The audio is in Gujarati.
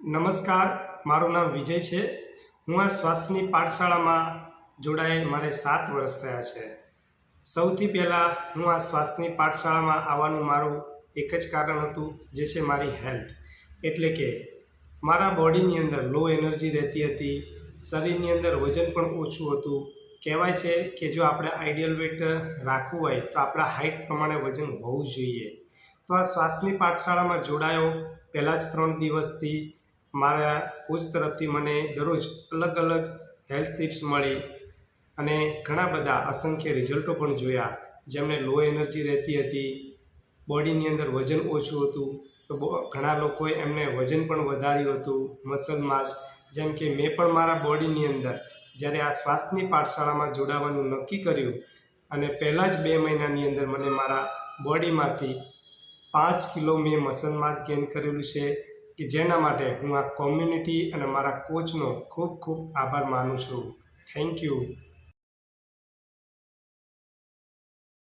નમસ્કાર, મારું નામ વિજય છે। હું આ શ્વાસની પાઠશાળામાં જોડાયે મારે 7 વર્ષ થયા છે। સૌથી પહેલાં હું આ શ્વાસની પાઠશાળામાં આવવાનું મારું એક જ કારણ હતું, જે છે મારી હેલ્થ। એટલે કે મારા બોડીની અંદર લો એનર્જી રહેતી હતી, શરીરની અંદર વજન પણ ઓછું હતું। કહેવાય છે કે જો આપણે આઈડિયલ વેટ રાખવું હોય તો આપણા હાઇટ પ્રમાણે વજન હોવું જોઈએ। તો આ શ્વાસની પાઠશાળામાં જોડાયો પહેલાં જ 3 દિવસથી મારા કોચ તરફથી મને દરરોજ અલગ અલગ હેલ્થ ટિપ્સ મળી અને ઘણા બધા અસંખ્ય રિઝલ્ટો પણ જોયા। જેમને લો એનર્જી રહેતી હતી, બોડીની અંદર વજન ઓછું હતું, તો ઘણા લોકોએ એમને વજન પણ વધાર્યું હતું, મસલ માસ। જેમ કે મેં પણ મારા બોડીની અંદર જ્યારે આ શ્વાસની પાઠશાળામાં જોડાવાનું નક્કી કર્યું અને પહેલાં જ 2 મહિનાની અંદર મને મારા બોડીમાંથી 5 કિલો મેં મસલ માસ ગેઇન કરેલું છે, કે જેના માટે હું આ કોમ્યુનિટી અને મારા કોચનો ખૂબ ખૂબ આભાર માનું છું। Thank you.